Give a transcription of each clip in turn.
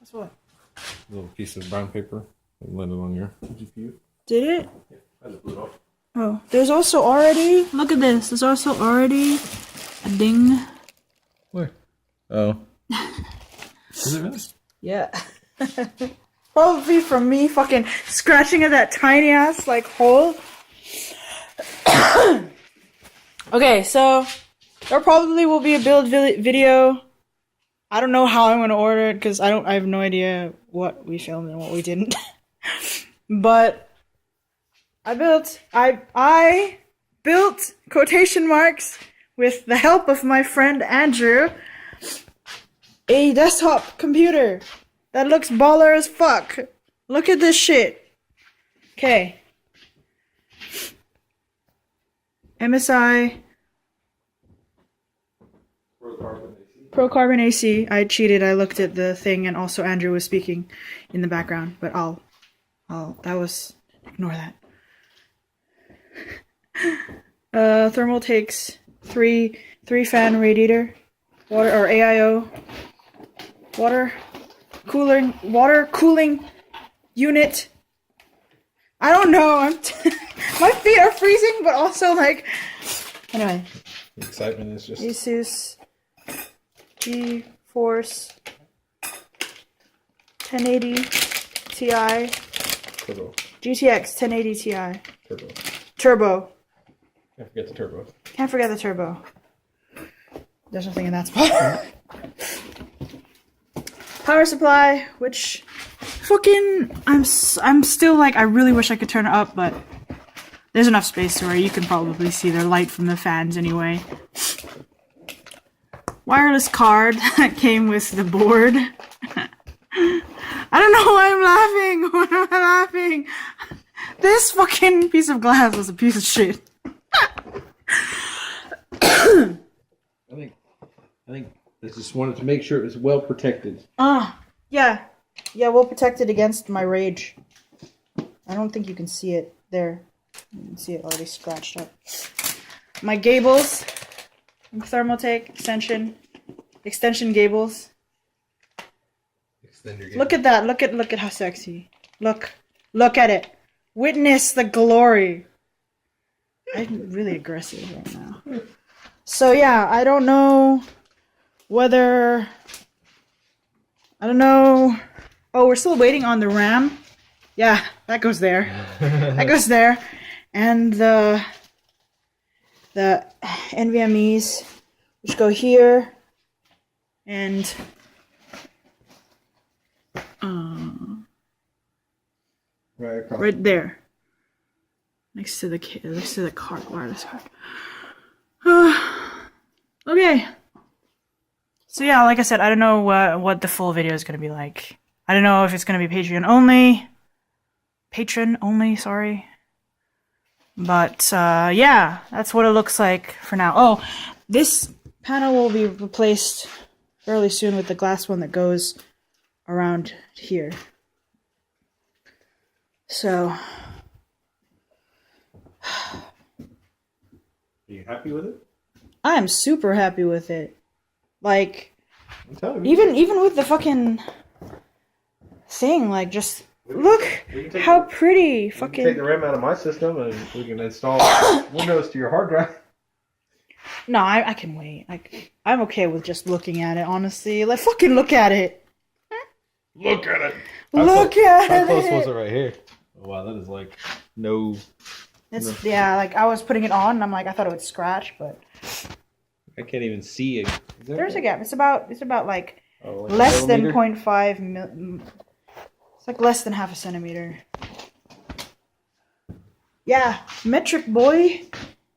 Guess what? A little piece of brown paper and landed on your GPU. Did it? Yeah, I just blew it off. Oh, there's also already. Look at this. There's also already a ding. Where? Oh. Is it really? Yeah. Probably from me fucking scratching at that tiny ass like hole. Okay, so there probably will be a build video. I don't know how I'm gonna order it because I have no idea what we filmed and what we didn't. But I built quotation marks with the help of my friend Andrew a desktop computer that looks baller as fuck. Look at this shit. Okay. MSI Pro Carbon AC. I cheated. I looked at the thing and also Andrew was speaking in the background, but ignore that. Thermal takes three fan radiator, water or AIO, water cooling unit. I don't know. My feet are freezing, but also like anyway. The excitement is just Asus GeForce 1080 Ti turbo. GTX 1080 Ti Turbo. Turbo. Can't forget the turbo. Can't forget the turbo. There's nothing in that spot. Power supply, which fucking I'm still like I really wish I could turn it up, but there's enough space where you can probably see the light from the fans anyway. Wireless card that came with the board. I don't know why I'm laughing. Why am I laughing? This fucking piece of glass was a piece of shit. I think I just wanted to make sure it was well protected. Yeah, well protected against my rage. I don't think you can see it there. You can see it already scratched up. My gables, Thermaltake extension gables. Extend your game. Look at that. Look at how sexy. Look at it. Witness the glory. I'm really aggressive right now. So yeah, I don't know. Oh, we're still waiting on the RAM. Yeah, that goes there. That goes there. And the NVMEs, which go here. And right there. Next to the card, wireless card. Okay. So yeah, like I said, I don't know what the full video is going to be like. I don't know if it's going to be Patreon only, sorry. But yeah, that's what it looks like for now. Oh, this panel will be replaced fairly soon with the glass one that goes around here. So Are you happy with it? I am super happy with it. Like, I'm telling you. even with the fucking thing, like, just look how pretty fucking. Take the RAM out of my system and we can install Windows to your hard drive. No, I can wait. I'm okay with just looking at it, honestly. Like, fucking look at it. Look at it. Look at it. How close was it right here? Oh, wow, that is like no. It's yeah, like I was putting it on, and I'm like, I thought it would scratch, but I can't even see it. there's a gap. It's about like like less than millimeter? 0.5 mil. It's like less than half a centimeter. Yeah, metric boy.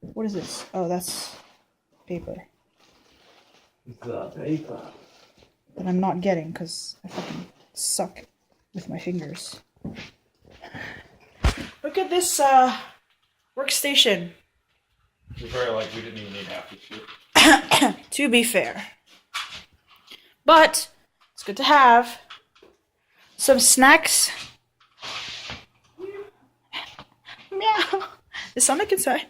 What is this? Oh, that's paper The paper. that I'm not getting because I fucking suck with my fingers. Look at this workstation. It's very like we didn't even need half this shit. To be fair. But it's good to have some snacks. Meow. Is Sonic inside?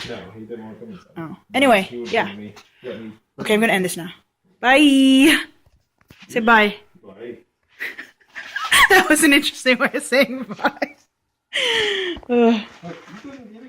No, he didn't want to come inside. Oh. Anyway, He was yeah. giving me- got me- Okay, I'm gonna end this now. Bye. Say bye. Bye. That was an interesting way of saying bye. Look, you couldn't give